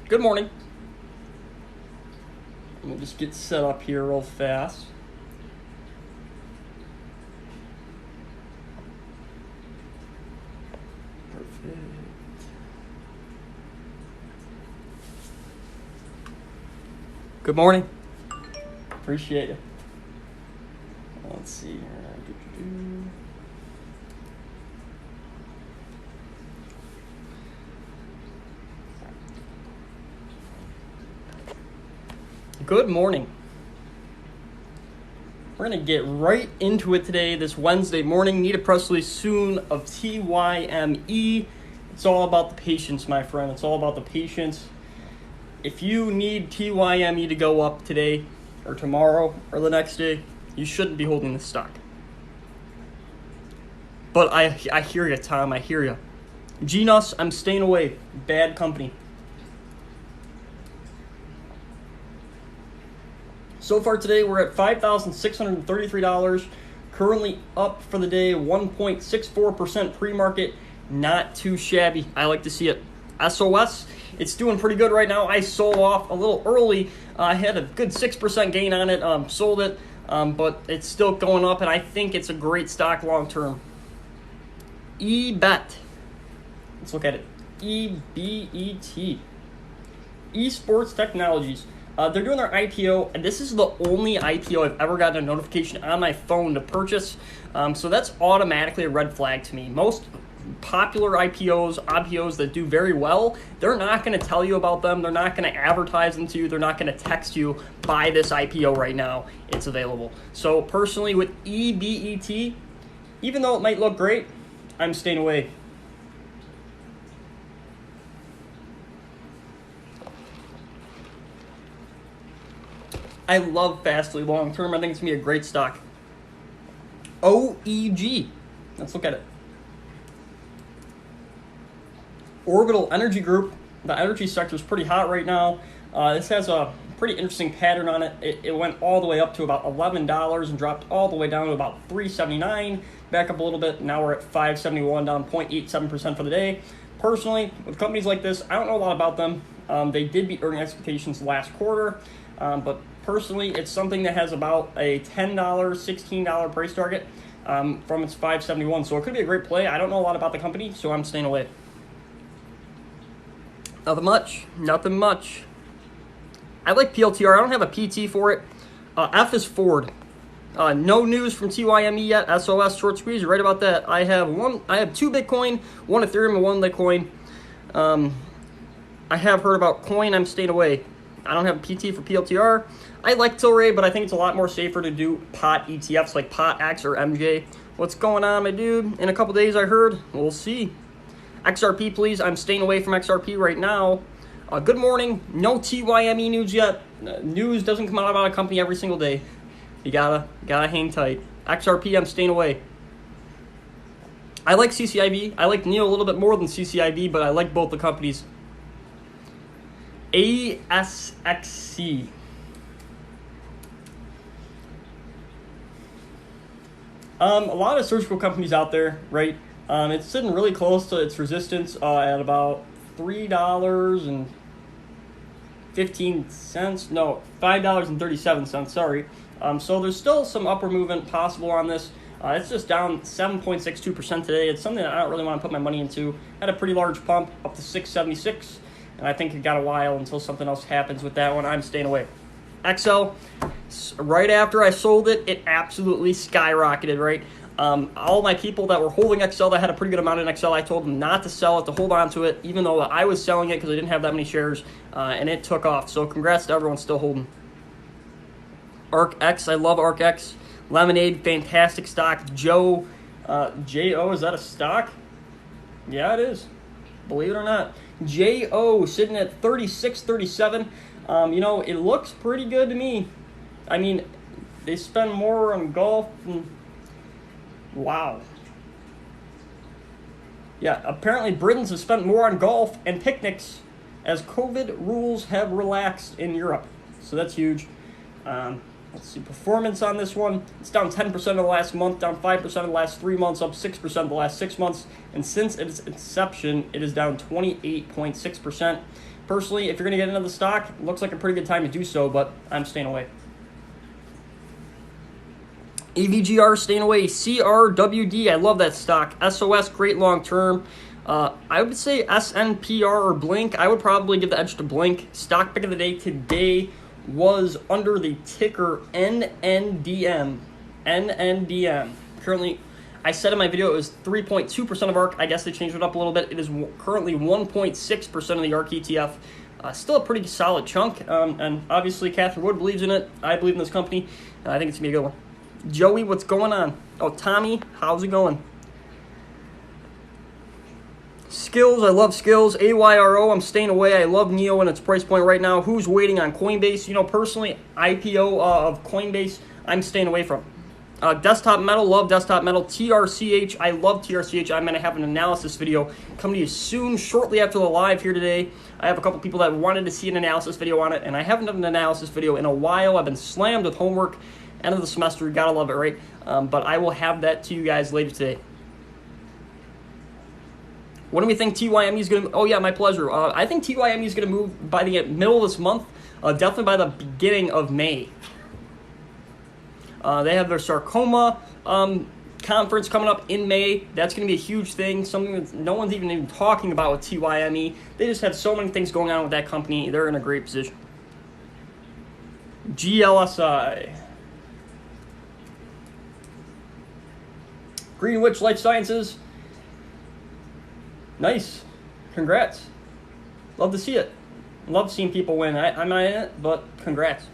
Good morning. Let me just get set up here real fast. Perfect. Good morning. Appreciate it. Let's see here. Good morning. We're going to get right into it today, this Wednesday morning. Need a press release soon of TYME. It's all about the patience, my friend. It's all about the patience. If you need TYME to go up today or tomorrow or the next day, you shouldn't be holding this stock. But I hear you, Tom. I hear you. GNUS, I'm staying away. Bad company. So far today, we're at $5,633, currently up for the day, 1.64% pre-market, not too shabby. I like to see it. SOS, it's doing pretty good right now. I sold off a little early. I had a good 6% gain on it, sold it, but it's still going up, and I think it's a great stock long-term. EBET, let's look at it. EBET, Esports Technologies. They're doing their IPO, and this is the only IPO I've ever gotten a notification on my phone to purchase. So that's automatically a red flag to me. Most popular IPOs that do very well, they're not going to tell you about them. They're not going to advertise them to you. They're not going to text you, buy this IPO right now. It's available. So personally, with EBET, even though it might look great, I'm staying away. I love Fastly long term. I think it's going to be a great stock. OEG. Let's look at it. Orbital Energy Group. The energy sector is pretty hot right now. This has a pretty interesting pattern on it. It went all the way up to about $11 and dropped all the way down to about $3.79. Back up a little bit. Now we're at $5.71, down 0.87% for the day. Personally, with companies like this, I don't know a lot about them. They did beat earning expectations last quarter, but personally, it's something that has about a $10, $16 price target from its $5.71. So it could be a great play. I don't know a lot about the company, so I'm staying away. Nothing much. I like PLTR. I don't have a PT for it. F is Ford. No news from TYME yet. SOS, short squeeze. You're right about that. I have two Bitcoin, one Ethereum, and one Litecoin. I have heard about coin. I'm staying away. I don't have a PT for PLTR. I like Tilray, but I think it's a lot more safer to do pot ETFs like POTX or MJ. What's going on, my dude? In a couple days, I heard. We'll see. XRP, please. I'm staying away from XRP right now. Good morning. No TYME news yet. News doesn't come out about a company every single day. You gotta hang tight. XRP, I'm staying away. I like CCIB. I like NEO a little bit more than CCIB, but I like both the companies. ASXC. A lot of surgical companies out there, right? It's sitting really close to its resistance at about $3.15. No, $5.37. Sorry. So there's still some upward movement possible on this. It's just down 7.62% today. It's something that I don't really want to put my money into. Had a pretty large pump up to 676, and I think it got a while until something else happens with that one. I'm staying away. XL, right after I sold it, it absolutely skyrocketed, right? All my people that were holding XL that had a pretty good amount in XL, I told them not to sell it, to hold on to it, even though I was selling it because I didn't have that many shares, and it took off. So congrats to everyone still holding. ARCX, I love ARCX. Lemonade, fantastic stock. Joe, J-O, is that a stock? Yeah, it is. Believe it or not. J-O sitting at 36.37. It looks pretty good to me. I mean, they spend more on golf and wow. Yeah, apparently Britons have spent more on golf and picnics as COVID rules have relaxed in Europe. So that's huge. Let's see, performance on this one. It's down 10% of the last month, down 5% of the last 3 months, up 6% of the last 6 months. And since its inception, it is down 28.6%. Personally, if you're going to get into the stock, it looks like a pretty good time to do so, but I'm staying away. AVGR staying away. CRWD, I love that stock. SOS, great long term. I would say SNPR or Blink. I would probably give the edge to Blink. Stock pick of the day today was under the ticker NNDM. NNDM. Currently, I said in my video it was 3.2% of ARK. I guess they changed it up a little bit. It is currently 1.6% of the ARK ETF. Still a pretty solid chunk. And obviously, Catherine Wood believes in it. I believe in this company. I think it's going to be a good one. Joey, what's going on? Oh, Tommy, how's it going? Skills, I love Skills. AYRO, I'm staying away. I love NEO and its price point right now. Who's waiting on Coinbase? You know, personally, IPO of Coinbase, I'm staying away from. Desktop Metal, love Desktop Metal. TRCH, I love TRCH. I'm going to have an analysis video coming to you soon, shortly after the live here today. I have a couple people that wanted to see an analysis video on it, and I haven't done an analysis video in a while. I've been slammed with homework. End of the semester, gotta love it, right? But I will have that to you guys later today. When do we think TYME is going to... Oh, yeah, my pleasure. I think TYME is going to move by the middle of this month, definitely by the beginning of May. They have their sarcoma conference coming up in May. That's going to be a huge thing, something that no one's even talking about with TYME. They just have so many things going on with that company. They're in a great position. GLSI. Greenwich Life Sciences. Nice. Congrats. Love to see it. Love seeing people win. I'm not in it, but congrats.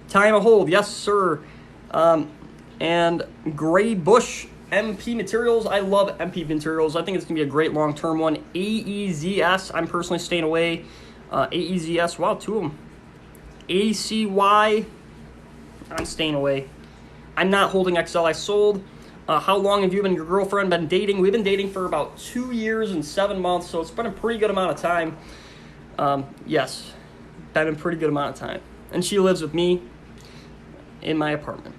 Time to hold. Yes, sir. And Gray Bush MP Materials. I love MP Materials. I think it's going to be a great long-term one. AEZS. I'm personally staying away. AEZS. Wow, two of them. ACY. I'm staying away. I'm not holding XL. I sold. How long have you and your girlfriend been dating? We've been dating for about 2 years and 7 months, so it's been a pretty good amount of time. Yes, been a pretty good amount of time. And she lives with me in my apartment.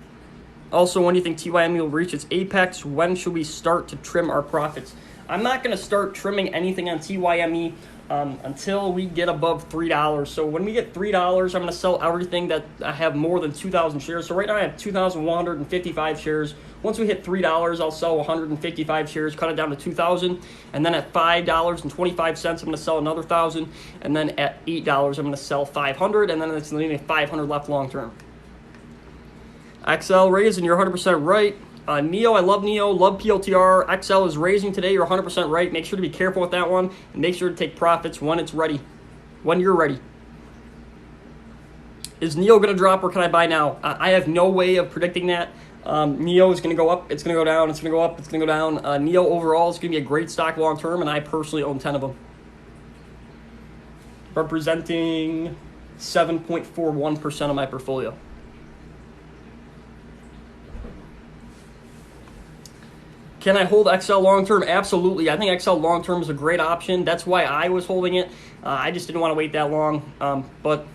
Also, when do you think TYME will reach its apex? When should we start to trim our profits? I'm not going to start trimming anything on TYME until we get above $3. So when we get $3, I'm going to sell everything that I have more than 2,000 shares. So right now I have 2,155 shares. Once we hit $3, I'll sell 155 shares, cut it down to 2,000. And then at $5.25, I'm going to sell another 1,000. And then at $8, I'm going to sell 500. And then it's leaving 500 left long term. XL raising, you're 100% right. NEO, I love NEO, love PLTR. XL is raising today, you're 100% right. Make sure to be careful with that one, and make sure to take profits when it's ready, when you're ready. Is NEO going to drop, or can I buy now? I have no way of predicting that. NEO is going to go up, it's going to go down, it's going to go up, it's going to go down. NEO overall is going to be a great stock long term, and I personally own 10 of them. Representing 7.41% of my portfolio. Can I hold XL long-term? Absolutely. I think XL long-term is a great option. That's why I was holding it. I just didn't want to wait that long. But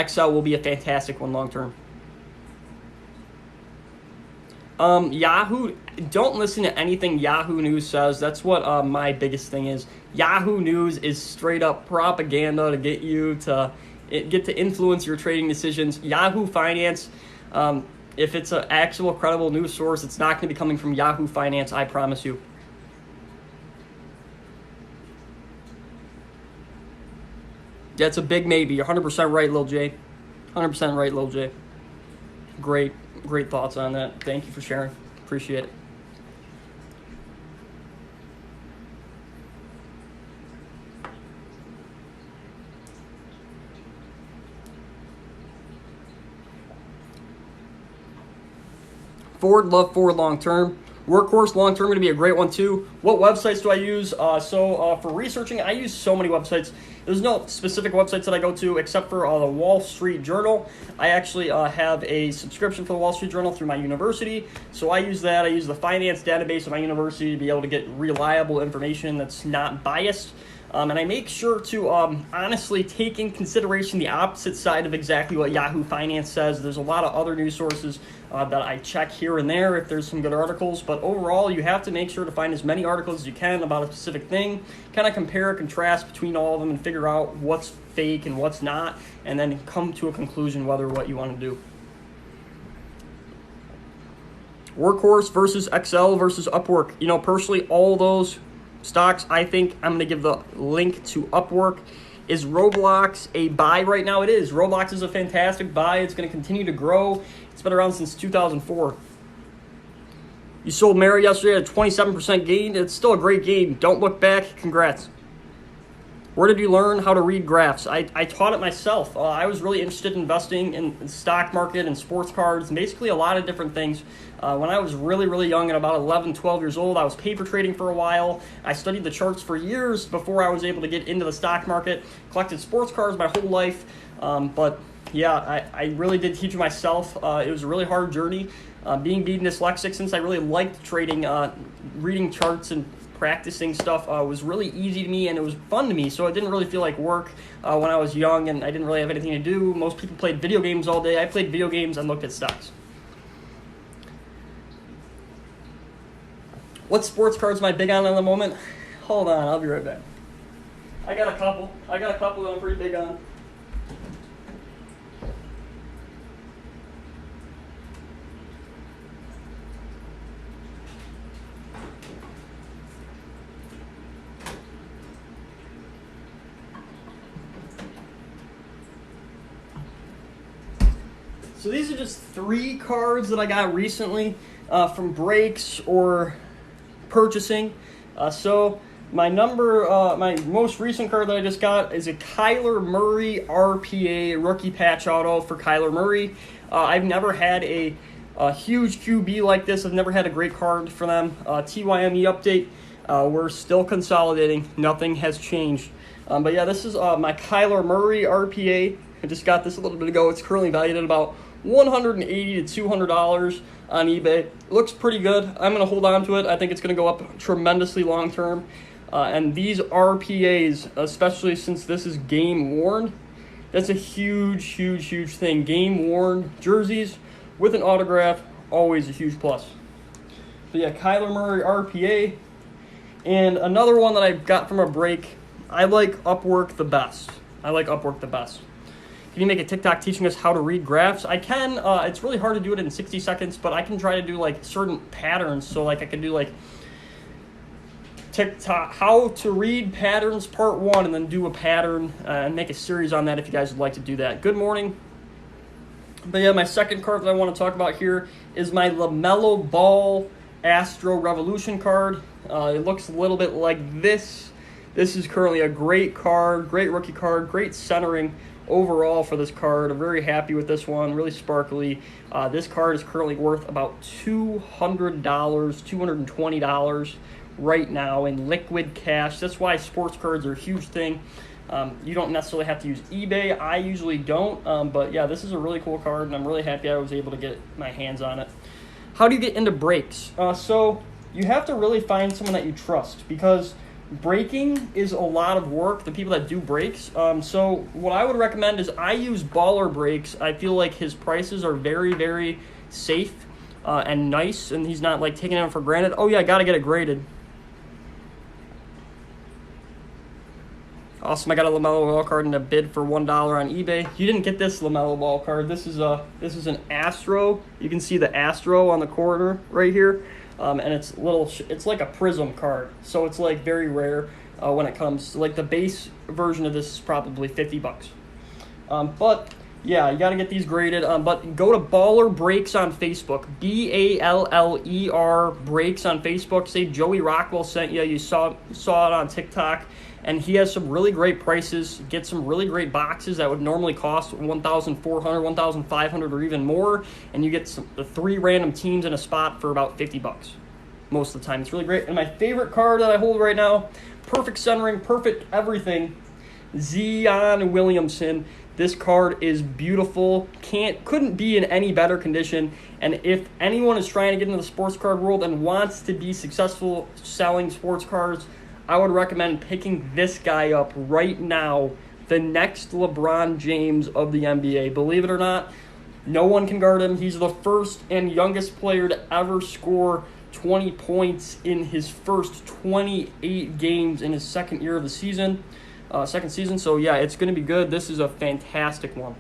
XL will be a fantastic one long-term. Yahoo, don't listen to anything Yahoo News says. That's what my biggest thing is. Yahoo News is straight up propaganda to get you to influence your trading decisions. Yahoo Finance, if it's an actual credible news source, it's not going to be coming from Yahoo Finance, I promise you. That's a big maybe. You're 100% right, Lil J. 100% right, Lil J. Great thoughts on that. Thank you for sharing. Appreciate it. Ford, love Ford long term. Workhorse long term going to be a great one too. What websites do I use? For researching, I use so many websites. There's no specific websites that I go to except for the Wall Street Journal. I actually have a subscription for the Wall Street Journal through my university, so I use that. I use the finance database of my university to be able to get reliable information that's not biased. And I make sure to honestly take in consideration the opposite side of exactly what Yahoo Finance says. There's a lot of other news sources that I check here and there if there's some good articles, but overall you have to make sure to find as many articles as you can about a specific thing, kind of compare, contrast between all of them and figure out what's fake and what's not, and then come to a conclusion whether what you want to do. Workhorse versus XL versus Upwork. You know, personally, all those stocks, I think I'm going to give the link to Upwork. Is Roblox a buy right now? It is. Roblox is a fantastic buy. It's going to continue to grow. It's been around since 2004. You sold Mary yesterday at a 27% gain. It's still a great gain. Don't look back. Congrats. Where did you learn how to read graphs? I taught it myself. I was really interested in investing in the stock market and sports cards and basically a lot of different things. When I was really, really young at about 11, 12 years old, I was paper trading for a while. I studied the charts for years before I was able to get into the stock market. Collected sports cards my whole life. But yeah, I really did teach it myself. It was a really hard journey. Being dyslexic, since I really liked trading, reading charts and practicing stuff was really easy to me, and it was fun to me, so it didn't really feel like work when I was young and I didn't really have anything to do. Most people played video games all day. I played video games and looked at stocks. What sports cards am I big on at the moment? Hold on, I'll be right back. I got a couple that I'm pretty big on. So these are just 3 cards that I got recently from breaks or purchasing. So my most recent card that I just got is a Kyler Murray RPA rookie patch auto for Kyler Murray. I've never had a huge QB like this. I've never had a great card for them. TYME update. We're still consolidating. Nothing has changed. But yeah, this is my Kyler Murray RPA. I just got this a little bit ago. It's currently valued at about $180 to $200 on eBay. It looks pretty good. I'm going to hold on to it. I think it's going to go up tremendously long term. And these RPAs, especially since this is game worn, that's a huge, huge, huge thing. Game worn jerseys with an autograph, always a huge plus. So yeah, Kyler Murray RPA. And another one that I got from a break, I like Upwork the best. Can you make a TikTok teaching us how to read graphs? I can. It's really hard to do it in 60 seconds, but I can try to do like certain patterns. So like I can do like TikTok, how to read patterns part 1, and then do a pattern and make a series on that if you guys would like to do that. Good morning. But yeah, my second card that I want to talk about here is my LaMelo Ball Astro Revolution card. It looks a little bit like this. This is currently a great card, great rookie card, great centering overall for this card. I'm very happy with this one, really sparkly. This card is currently worth about $200, $220 right now in liquid cash. That's why sports cards are a huge thing. You don't necessarily have to use eBay. I usually don't, but yeah, this is a really cool card, and I'm really happy I was able to get my hands on it. How do you get into breaks? So you have to really find someone that you trust, because breaking is a lot of work, the people that do breaks. So what I would recommend is I use Baller Breaks. I feel like his prices are very, very safe and nice, and he's not like taking them for granted. Oh yeah, I got to get it graded. Awesome, I got a LaMelo Ball card in a bid for $1 on eBay. You didn't get this LaMelo Ball card. This is an Astro. You can see the Astro on the corner right here. And it's like a prism card, so it's like very rare when it comes to, like, the base version of this is probably $50. But yeah, you got to get these graded. But go to Baller Breaks on Facebook, BALLER Breaks on Facebook. Say Joey Rockwell sent you. You saw it on TikTok, and he has some really great prices. Get some really great boxes that would normally cost $1,400, $1,500, or even more, and you get the 3 random teams in a spot for about $50 most of the time. It's really great. And my favorite card that I hold right now, perfect centering, perfect everything, Zeon Williamson. This card is beautiful. Couldn't be in any better condition. And if anyone is trying to get into the sports card world and wants to be successful selling sports cards, I would recommend picking this guy up right now, the next LeBron James of the NBA. Believe it or not, no one can guard him. He's the first and youngest player to ever score 20 points in his first 28 games in his second year of the season, second season. So, yeah, it's going to be good. This is a fantastic one.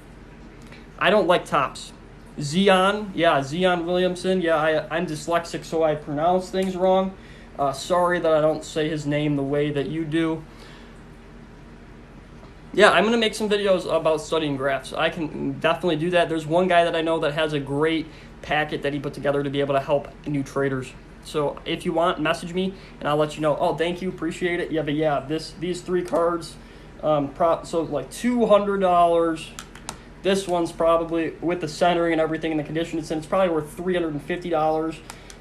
I don't like tops. Zeon Williamson. Yeah, I'm dyslexic, so I pronounce things wrong. Sorry that I don't say his name the way that you do. Yeah, I'm going to make some videos about studying graphs. I can definitely do that. There's one guy that I know that has a great packet that he put together to be able to help new traders. So if you want, message me, and I'll let you know. Oh, thank you. Appreciate it. Yeah, but yeah, these 3 cards, so like $200. This one's probably, with the centering and everything and the condition it's in, it's probably worth $350.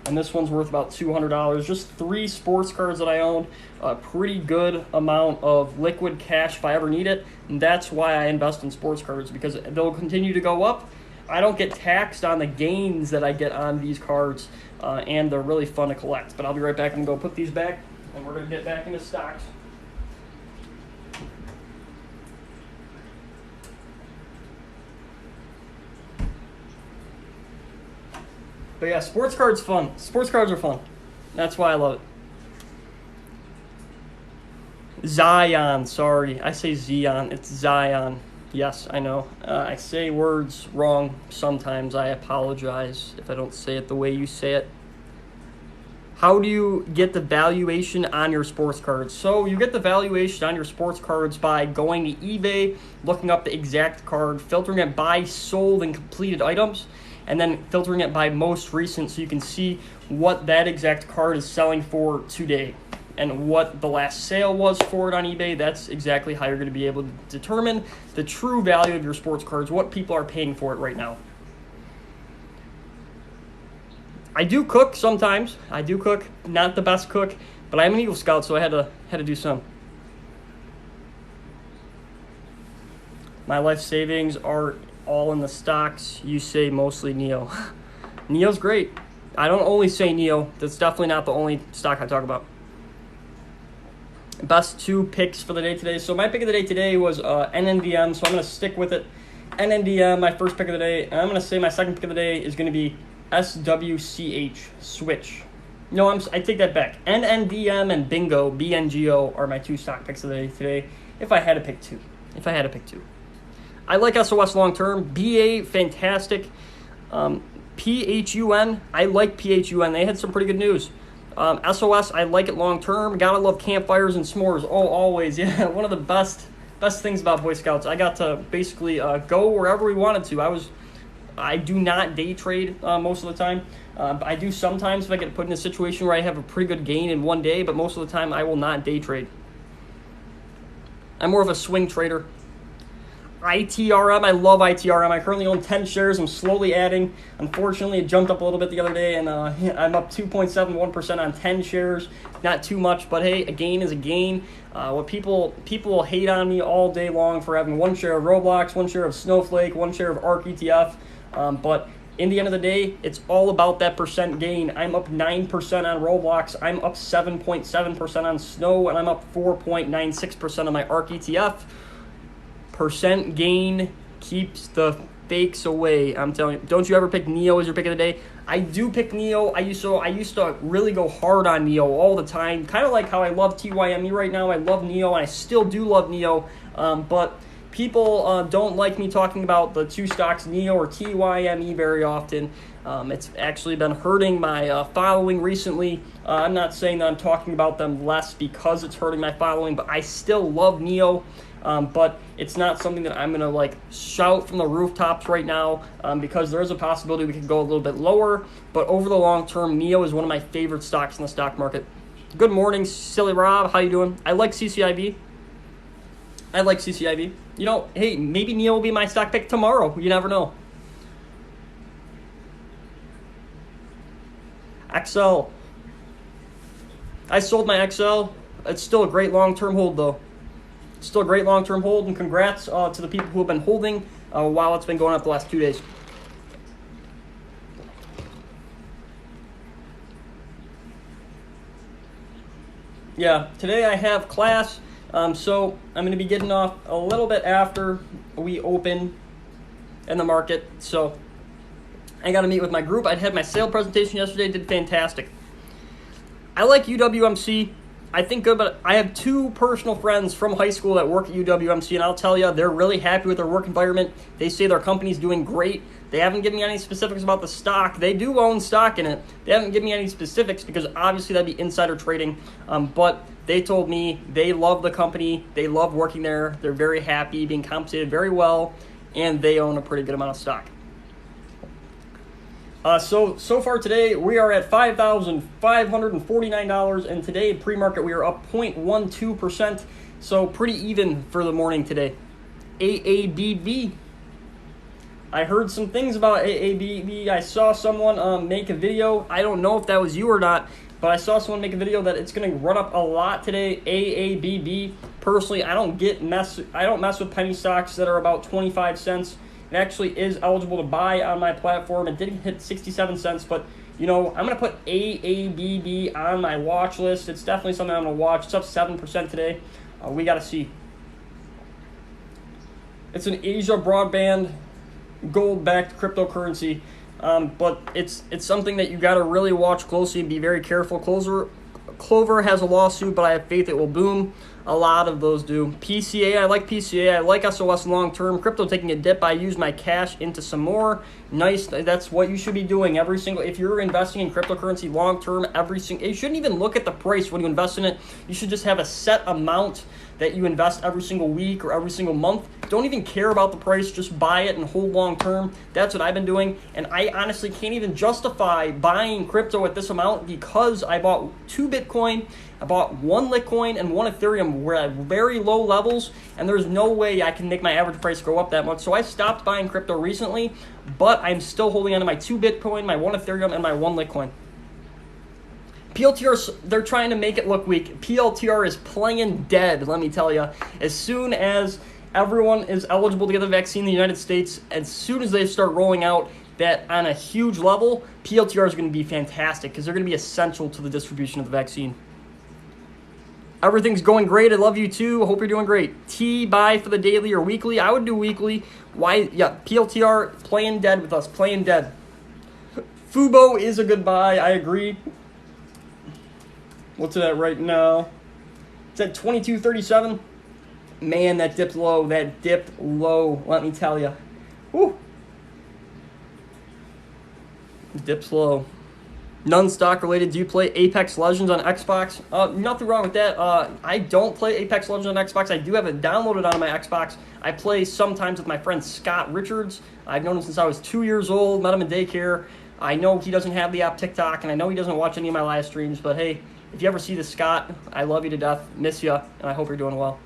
And this one's worth about $200. Just 3 sports cards that I own. A pretty good amount of liquid cash if I ever need it. And that's why I invest in sports cards, because they'll continue to go up. I don't get taxed on the gains that I get on these cards, and they're really fun to collect. But I'll be right back. I'm going to go put these back, and we're going to get back into stocks. But yeah, sports cards fun. Sports cards are fun. That's why I love it. Zion, sorry. I say Zeon. It's Zion. Yes, I know. I say words wrong sometimes. I apologize if I don't say it the way you say it. How do you get the valuation on your sports cards? So you get the valuation on your sports cards by going to eBay, looking up the exact card, filtering it by sold and completed items, and then filtering it by most recent so you can see what that exact card is selling for today and what the last sale was for it on eBay. That's exactly how you're going to be able to determine the true value of your sports cards, what people are paying for it right now. I do cook sometimes. I do cook, not the best cook, but I'm an Eagle Scout, so I had to do some. My life savings are all in the stocks. You say mostly NEO. NEO's great. I don't only say NEO. That's definitely not the only stock I talk about. Best 2 picks for the day today. So my pick of the day today was NNDM, so I'm going to stick with it. NNDM, my first pick of the day. And I'm going to say my second pick of the day is going to be SWCH, Switch. No, I take that back. NNDM and Bingo, BNGO, are my 2 stock picks of the day today, if I had to pick 2. I like SOS long term. BA, fantastic. PHUN, I like PHUN. They had some pretty good news. SOS, I like it long term. Gotta love campfires and s'mores. Oh, always. Yeah, one of the best things about Boy Scouts. I got to basically go wherever we wanted to. I do not day trade most of the time. I do sometimes if I get put in a situation where I have a pretty good gain in one day, but most of the time I will not day trade. I'm more of a swing trader. ITRM, I love ITRM. I currently own 10 shares. I'm slowly adding. Unfortunately, it jumped up a little bit the other day, and I'm up 2.71% on 10 shares. Not too much, but hey, a gain is a gain. What people will hate on me all day long for having 1 share of Roblox, 1 share of Snowflake, 1 share of ARK ETF, but in the end of the day, it's all about that percent gain. I'm up 9% on Roblox. I'm up 7.7% on Snow, and I'm up 4.96% on my ARK ETF. Percent gain keeps the fakes away. I'm telling you. Don't you ever pick NEO as your pick of the day? I do pick NEO. I used to really go hard on NEO all the time. Kind of like how I love TYME right now. I love NEO, and I still do love NEO. But people don't like me talking about the 2 stocks, NEO or TYME, very often. It's actually been hurting my following recently. I'm not saying that I'm talking about them less because it's hurting my following, but I still love NEO. But it's not something that I'm going to shout from the rooftops right now because there is a possibility we could go a little bit lower. But over the long term, NEO is one of my favorite stocks in the stock market. Good morning, Silly Rob. How you doing? I like CCIB. You know, hey, maybe NEO will be my stock pick tomorrow. You never know. XL. I sold my XL. It's still a great long-term hold, though. Still a great long-term hold, and congrats to the people who have been holding while it's been going up the last 2 days. Yeah, today I have class, so I'm going to be getting off a little bit after we open in the market. So I got to meet with my group. I had my sale presentation yesterday, did fantastic. I like UWMC. I think good, but I have two personal friends from high school that work at UWMC, and I'll tell you, they're really happy with their work environment. They say their company's doing great. They haven't given me any specifics about the stock. They do own stock in it. They haven't given me any specifics because obviously that'd be insider trading. But they told me they love the company. They love working there. They're very happy, being compensated very well, and they own a pretty good amount of stock. So far today, we are at $5,549, and today, pre-market, we are up 0.12%, so pretty even for the morning today. AABB. I heard some things about AABB. I saw someone make a video. I don't know if that was you or not, but I saw someone make a video that it's going to run up a lot today, AABB. Personally, I don't mess with penny stocks that are about 25 cents. It actually is eligible to buy on my platform. It didn't hit 67 cents, but, you know, I'm going to put AABB on my watch list. It's definitely something I'm going to watch. It's up 7% today. We got to see. It's an Asia broadband gold-backed cryptocurrency, but it's something that you got to really watch closely and be very careful. Clover has a lawsuit, but I have faith it will boom. A lot of those do. PCA, I like PCA. I like SOS long-term. Crypto taking a dip. I use my cash into some more. Nice. That's what you should be doing every single. If you're investing in cryptocurrency long-term, you shouldn't even look at the price when you invest in it. You should just have a set amount that you invest every single week or every single month. Don't even care about the price. Just buy it and hold long-term. That's what I've been doing. And I honestly can't even justify buying crypto at this amount because I bought 2 Bitcoin, I bought 1 Litecoin and 1 Ethereum. We're at very low levels, and there's no way I can make my average price go up that much. So I stopped buying crypto recently, but I'm still holding on to my 2 Bitcoin, my 1 Ethereum, and my 1 Litecoin. PLTR, they're trying to make it look weak. PLTR is playing dead, let me tell you. As soon as everyone is eligible to get the vaccine in the United States, as soon as they start rolling out that on a huge level, PLTR is going to be fantastic because they're going to be essential to the distribution of the vaccine. Everything's going great. I love you too. Hope you're doing great. Buy for the daily or weekly. I would do weekly. Why? Yeah, PLTR playing dead with us. Playing dead. Fubo is a good buy. I agree. What's it at right now? It's at 22.37. Man, that dipped low. That dipped low. Let me tell you. Woo. Dips low. None stock related. Do you play Apex Legends on Xbox? Nothing wrong with that. I don't play Apex Legends on Xbox. I do have it downloaded on my Xbox. I play sometimes with my friend Scott Richards. I've known him since I was 2 years old. Met him in daycare. I know he doesn't have the app TikTok, and I know he doesn't watch any of my live streams. But hey, if you ever see this, Scott, I love you to death. Miss you, and I hope you're doing well.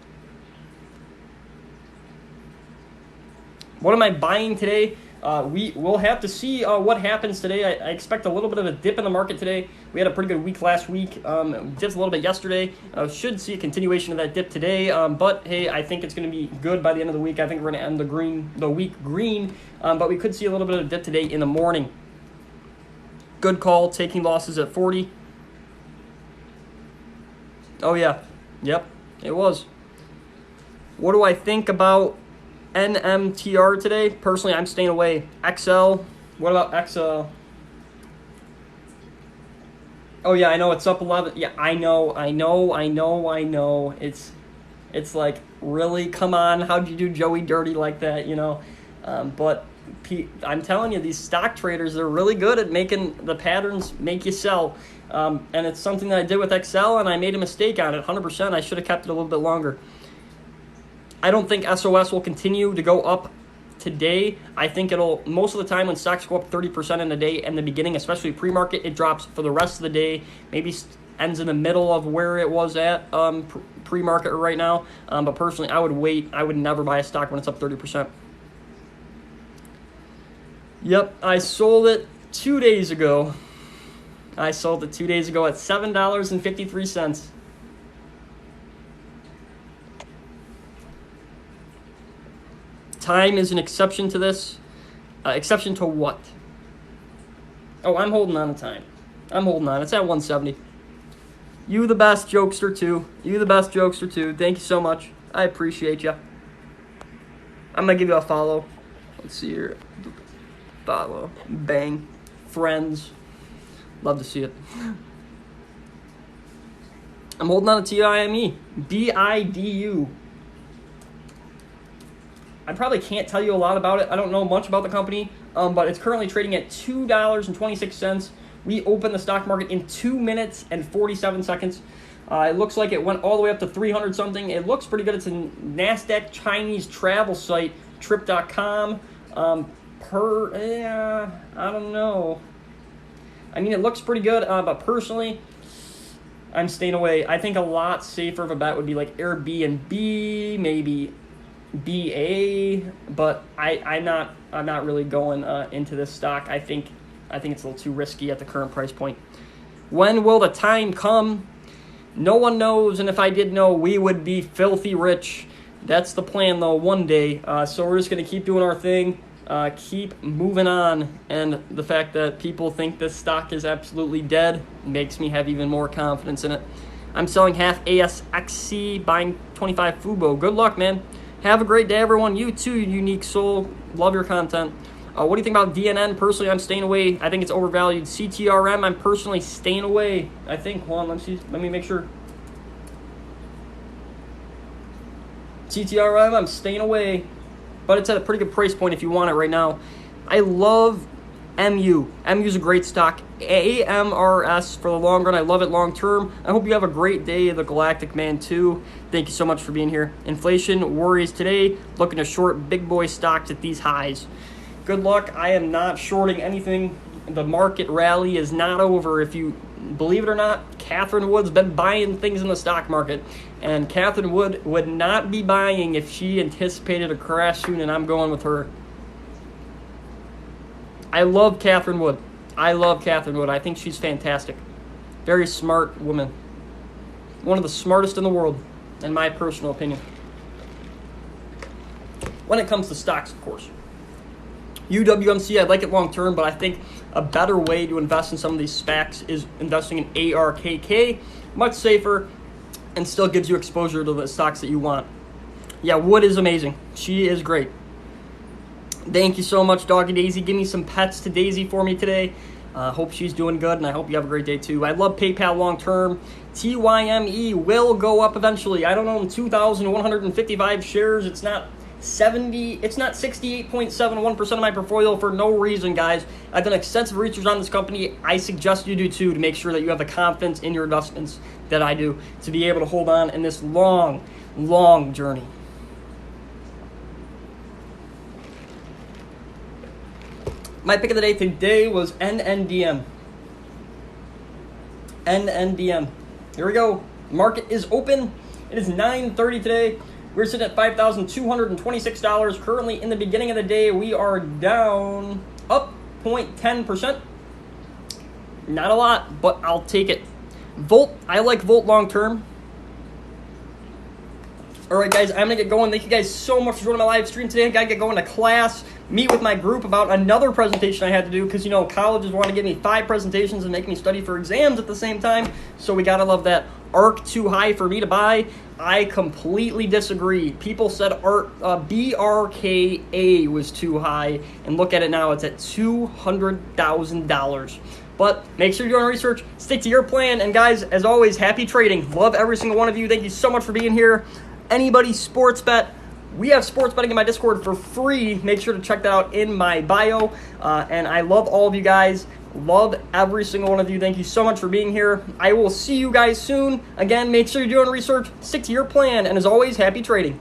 What am I buying today? We will have to see what happens today. I expect a little bit of a dip in the market today. We had a pretty good week last week. Dipped a little bit yesterday. Should see a continuation of that dip today. But hey, I think it's going to be good by the end of the week. I think we're going to end the week green. But we could see a little bit of a dip today in the morning. Good call. Taking losses at 40. Oh yeah. Yep. It was. What do I think about NMTR today? Personally, I'm staying away. XL. What about XL? Oh yeah, I know it's up 11. Yeah, I know. It's like, really, come on. How'd you do Joey dirty like that? You know, but I'm telling you, these stock traders, they're really good at making the patterns make you sell. And it's something that I did with XL, and I made a mistake on it. 100%. I should have kept it a little bit longer. I don't think SOS will continue to go up today. I think it'll, most of the time when stocks go up 30% in a day in the beginning, especially pre-market, it drops for the rest of the day, maybe ends in the middle of where it was at pre-market right now. But personally, I would wait. I would never buy a stock when it's up 30%. Yep, I sold it 2 days ago. I sold it 2 days ago at $7.53. Time is an exception to this. Exception to what? Oh, I'm holding on to time. I'm holding on. It's at 170. You the best jokester too. You the best jokester too. Thank you so much. I appreciate you. I'm gonna give you a follow. Let's see here. Follow. Bang. Friends. Love to see it. I'm holding on to TIME. BIDU. I probably can't tell you a lot about it. I don't know much about the company, but it's currently trading at $2.26. We opened the stock market in 2 minutes and 47 seconds. It looks like it went all the way up to 300 something. It looks pretty good. It's a NASDAQ Chinese travel site, trip.com. I don't know. I mean, it looks pretty good, but personally, I'm staying away. I think a lot safer of a bet would be like Airbnb, maybe BA, but I'm not really going into this stock. I think it's a little too risky at the current price point. When will the time come? No one knows, and if I did know, we would be filthy rich. That's the plan, though, one day. So we're just going to keep doing our thing, keep moving on, and the fact that people think this stock is absolutely dead makes me have even more confidence in it. I'm selling half ASXC, buying 25 Fubo. Good luck, man. Have a great day, everyone. You too, unique soul. Love your content. What do you think about DNN? Personally, I'm staying away. I think it's overvalued. CTRM, I'm personally staying away. I think, hold on, let me make sure. CTRM, I'm staying away. But it's at a pretty good price point if you want it right now. I love MU. MU's a great stock. AMRS for the long run. I love it long term. I hope you have a great day, the Galactic Man, too. Thank you so much for being here. Inflation worries today. Looking to short big boy stocks at these highs. Good luck. I am not shorting anything. The market rally is not over. If you believe it or not, Catherine Wood's been buying things in the stock market. And Catherine Wood would not be buying if she anticipated a crash soon, and I'm going with her. I love Catherine Wood. I think she's fantastic. Very smart woman. One of the smartest in the world, in my personal opinion. When it comes to stocks, of course. UWMC, I like it long term, but I think a better way to invest in some of these SPACs is investing in ARKK. Much safer and still gives you exposure to the stocks that you want. Yeah, Wood is amazing. She is great. Thank you so much, Doggy Daisy. Give me some pets to Daisy for me today. Hope she's doing good, and I hope you have a great day too. I love PayPal long term. TYME will go up eventually. I don't own 2,155 shares. It's not 68.71% of my portfolio for no reason, guys. I've done extensive research on this company. I suggest you do too, to make sure that you have the confidence in your investments that I do, to be able to hold on in this long, long journey. My pick of the day today was NNDM. NNDM. Here we go. Market is open. It is 9:30 today. We're sitting at $5,226. Currently, in the beginning of the day, we are down up 0.10%. Not a lot, but I'll take it. Volt, I like Volt long term. All right, guys, I'm going to get going. Thank you guys so much for joining my live stream today. I got to get going to class, meet with my group about another presentation I had to do because, you know, colleges want to give me 5 presentations and make me study for exams at the same time, so we got to love that. ARK too high for me to buy. I completely disagree. People said BRKA was too high, and look at it now. It's at $200,000. But make sure you're doing research. Stick to your plan. And, guys, as always, happy trading. Love every single one of you. Thank you so much for being here. Anybody sports bet, we have sports betting in my Discord for free. Make sure to check that out in my bio. And I love all of you guys. Love every single one of you. Thank you so much for being here. I will see you guys soon. Again, make sure you're doing research. Stick to your plan. And as always, happy trading.